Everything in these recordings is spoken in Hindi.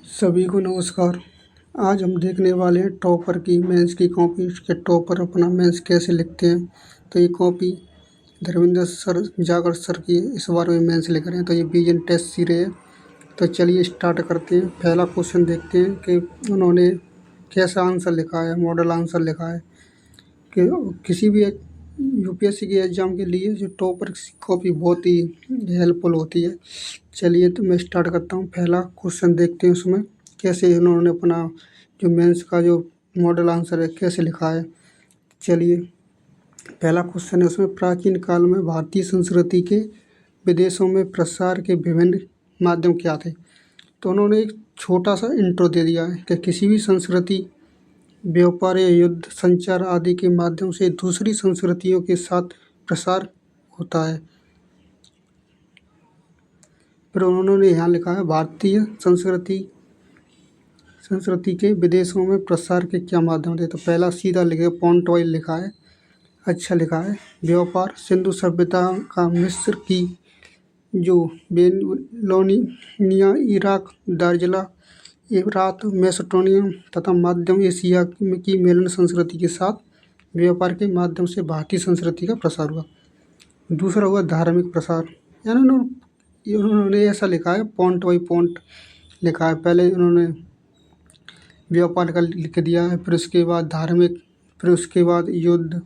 सभी को नमस्कार। आज हम देखने वाले हैं टॉपर की मेंस की कॉपी के टॉपर अपना मेंस कैसे लिखते हैं। तो ये कॉपी धर्मेंद्र सर जागर सर की इस बार में मेंस लिख रहे हैं। तो ये विजन टेस्ट सीरीज है। तो चलिए स्टार्ट करते हैं। पहला क्वेश्चन देखते हैं कि उन्होंने कैसा आंसर लिखा है, मॉडल आंसर लिखा है कि किसी भी यूपीएससी के एग्ज़ाम के लिए जो टॉपर की कॉपी बहुत ही हेल्पफुल होती है। चलिए तो मैं स्टार्ट करता हूँ। पहला क्वेश्चन देखते हैं उसमें कैसे इन्होंने अपना जो मेंस का जो मॉडल आंसर है कैसे लिखा है। चलिए पहला क्वेश्चन है उसमें, प्राचीन काल में भारतीय संस्कृति के विदेशों में प्रसार के विभिन्न माध्यम क्या थे। तो उन्होंने एक छोटा सा इंट्रो दे दिया है कि किसी भी संस्कृति व्यापार या युद्ध संचार आदि के माध्यम से दूसरी संस्कृतियों के साथ प्रसार होता है। फिर उन्होंने यहाँ लिखा है भारतीय संस्कृति के विदेशों में प्रसार के क्या माध्यम थे। तो पहला सीधा लिखे पॉइंट वाइज लिखा है, अच्छा लिखा है। व्यापार सिंधु सभ्यता का मिस्र की जो बेबीलोनिया, इराक, दार्जुला, इराक, मेसोपोटामिया तथा मध्य एशिया की मेलन संस्कृति के साथ व्यापार के माध्यम से भारतीय संस्कृति का प्रसार हुआ। दूसरा हुआ धार्मिक प्रसार, यानी उन्होंने ऐसा लिखा है पॉइंट बाई पॉइंट लिखा है। पहले उन्होंने व्यापार का लिख दिया है, फिर उसके बाद धार्मिक, फिर उसके बाद युद्ध,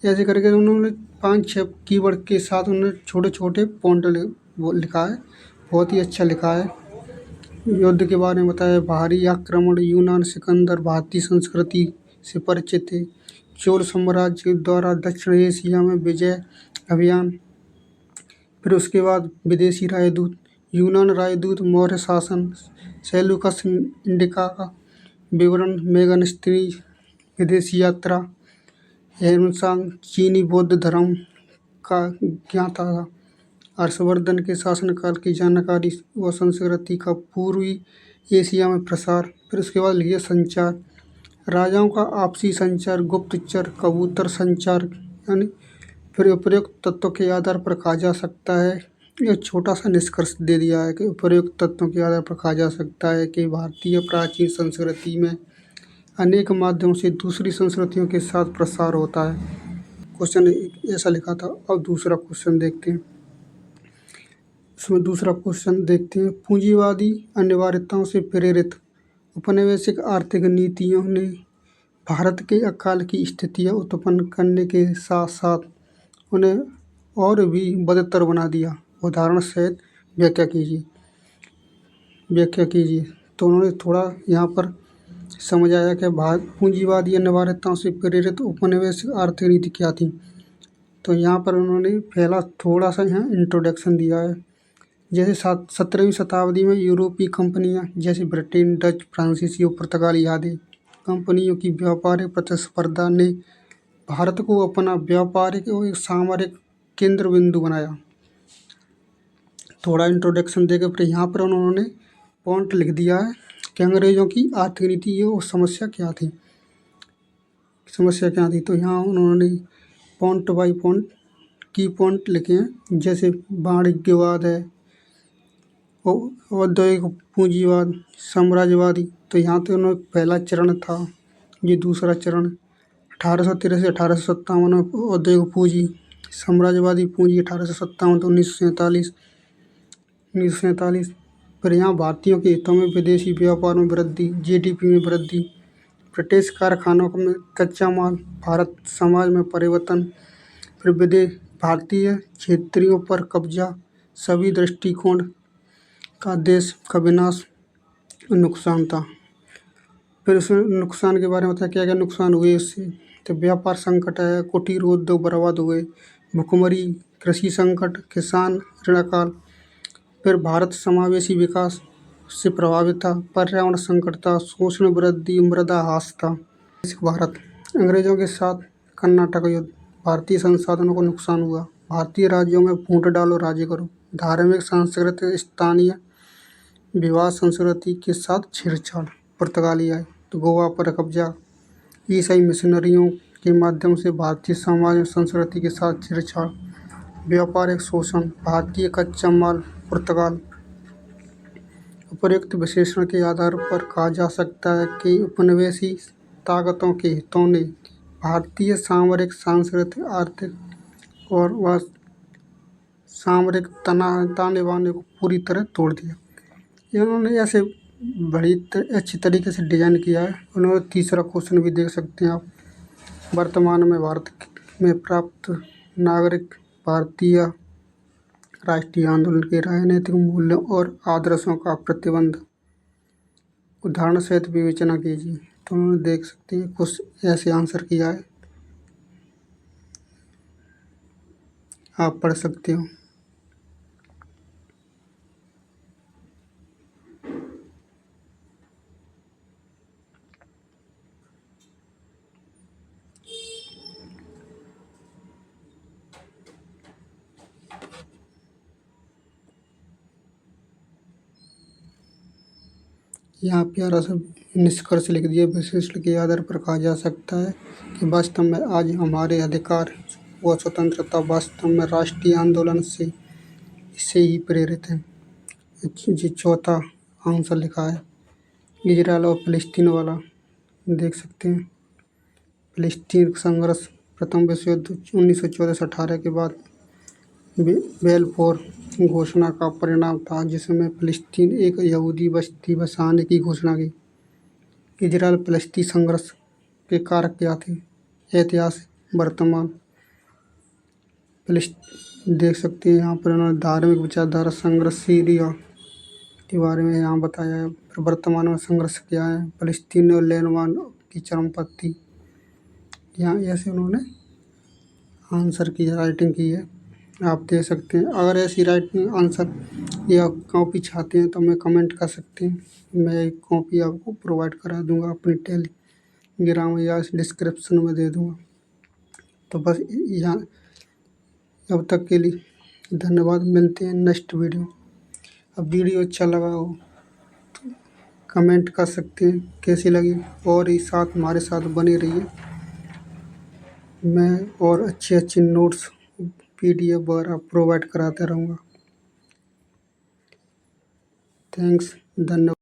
ऐसे करके उन्होंने 5-6 कीवर्ड के साथ उन्होंने छोटे छोटे पॉइंट लिखा है। बहुत ही अच्छा लिखा है। युद्ध के बारे में बताया, भारी आक्रमण, यूनान, सिकंदर भारतीय संस्कृति से परिचित थे, चोल साम्राज्य द्वारा दक्षिण एशिया में विजय अभियान, फिर उसके बाद विदेशी राजदूत, यूनान राजदूत, मौर्य शासन, सेल्यूकस इंडिका का विवरण, मेगन स्त्री विदेशी यात्रा, हेमसांग चीनी बौद्ध धर्म का ज्ञाता था, हर्षवर्धन के शासनकाल की जानकारी व संस्कृति का पूर्वी एशिया में प्रसार। फिर उसके बाद लिखिए संचार, राजाओं का आपसी संचार, गुप्तचर, कबूतर संचार, यानी फिर उपयुक्त तत्वों के आधार पर कहा जा सकता है। यह छोटा सा निष्कर्ष दे दिया है कि उपयुक्त तत्वों के आधार पर कहा जा सकता है कि भारतीय प्राचीन संस्कृति में अनेक माध्यमों से दूसरी संस्कृतियों के साथ प्रसार होता है। क्वेश्चन ऐसा लिखा था। अब दूसरा क्वेश्चन देखते हैं। इसमें दूसरा क्वेश्चन देखते हैं, पूंजीवादी अनिवार्यताओं से प्रेरित औपनिवेशिक आर्थिक नीतियों ने भारत के अकाल की स्थितियां उत्पन्न करने के साथ साथ उन्हें और भी बदतर बना दिया। उदाहरण सहित व्याख्या कीजिए। तो उन्होंने थोड़ा यहाँ पर समझाया कि भारत पूंजीवादी अनिवार्यताओं से प्रेरित औपनिवेशिक आर्थिक नीति क्या थी। तो यहाँ पर उन्होंने पहला थोड़ा सा यहाँ इंट्रोडक्शन दिया है। जैसे 17वीं शताब्दी में यूरोपीय कंपनियां जैसे ब्रिटेन, डच, फ्रांसीसी और पुर्तगाली आदि कंपनियों की व्यापारिक प्रतिस्पर्धा ने भारत को अपना व्यापारिक और एक सामरिक केंद्र बिंदु बनाया। थोड़ा इंट्रोडक्शन देकर फिर यहाँ पर उन्होंने पॉइंट लिख दिया है कि अंग्रेजों की आर्थिक नीति और समस्या क्या थी। तो यहाँ उन्होंने पॉइंट बाई पॉइंट की पॉइंट लिखे हैं। जैसे वाणिज्यवाद है, औद्योगिक पूंजीवाद, साम्राज्यवादी। तो यहाँ तो उन्होंने पहला चरण था, ये दूसरा चरण 1863 से 1857 में औद्योगिक पूंजी, साम्राज्यवादी पूंजी 1857 तो 1947। फिर यहाँ भारतीयों के हितों में विदेशी व्यापार में वृद्धि, जीडीपी में वृद्धि, ब्रिटिश कारखानों में कच्चा माल, भारत समाज में परिवर्तन, फिर विदेश भारतीय क्षेत्रों पर कब्जा, सभी दृष्टिकोण का देश का विनाश, नुकसान था। फिर उसमें नुकसान के बारे में बताया क्या क्या नुकसान हुए इससे। तो व्यापार संकट है, कुटीर उद्योग बर्बाद हुए, भुखमरी, कृषि संकट, किसान ऋणकाल। फिर भारत समावेशी विकास से प्रभावित था, पर्यावरण संकट था, शोषण वृद्धि, मृदा ह्रास था। भारत अंग्रेजों के साथ कर्नाटक युद्ध, भारतीय संसाधनों को नुकसान हुआ, भारतीय राज्यों में फूट डालो राज्य करो, धार्मिक सांस्कृतिक स्थानीय विवाद, संस्कृति के साथ छेड़छाड़, पुर्तगाली आए तो गोवा पर कब्जा, ईसाई मिशनरियों के माध्यम से भारतीय समाज और संस्कृति के साथ छेड़छाड़, व्यापारिक शोषण, भारतीय कच्चा माल पुर्तगाल, उपरोक्त विश्लेषण के आधार पर कहा जा सकता है कि उपनिवेशी ताकतों के हितों ने भारतीय सामरिक, सांस्कृतिक, आर्थिक और सामरिक ताने बाने को पूरी तरह तोड़ दिया। इन्होंने ऐसे बड़ी अच्छी तरीके से डिजाइन किया है। उन्होंने तीसरा क्वेश्चन भी देख सकते हैं आप। वर्तमान में भारत में प्राप्त नागरिक भारतीय राष्ट्रीय आंदोलन के राजनीतिक मूल्यों और आदर्शों का प्रतिबंध उदाहरण सहित विवेचना कीजिए। तो उन्होंने देख सकते हैं कुछ ऐसे आंसर किया है, आप पढ़ सकते हो। यहाँ प्यारा सा निष्कर्ष लिख दिया। विश्लेषण के आधार पर कहा जा सकता है कि वास्तव में आज हमारे अधिकार व स्वतंत्रता वास्तव में राष्ट्रीय आंदोलन से ही प्रेरित है। जी चौथा आंसर लिखा है इजराइल और फिलिस्तीन वाला, देख सकते हैं। फिलिस्तीन संघर्ष प्रथम विश्व युद्ध 1914 से 18 के बाद बेलफोर घोषणा का परिणाम था, जिसमें फिलिस्तीन एक यहूदी बस्ती बसाने की घोषणा की। इजराइल फिलिस्तीन संघर्ष के कारक क्या थे? इतिहास, वर्तमान। देख सकते हैं यहाँ पर उन्होंने धार्मिक विचारधारा संघर्ष सीरिया के बारे में यहाँ बताया है। फिर वर्तमान में संघर्ष क्या है? फिलिस्तीन और लेबनान की चरमपंथी। यहाँ ऐसे उन्होंने आंसर की राइटिंग की है, आप देख सकते हैं। अगर ऐसी राइटिंग आंसर या कॉपी चाहते हैं तो हमें कमेंट कर सकते हैं, मैं एक कॉपी आपको प्रोवाइड करा दूंगा अपनी टेलीग्राम या डिस्क्रिप्शन में दे दूंगा। तो बस यहाँ अब तक के लिए धन्यवाद। मिलते हैं नेक्स्ट वीडियो। अब वीडियो अच्छा लगा हो तो कमेंट कर सकते हैं कैसी लगी, और इस साथ हमारे साथ बने रहिए। मैं और अच्छे नोट्स PDF वगैरह प्रोवाइड कराता रहूँगा। थैंक्स, धन्यवाद।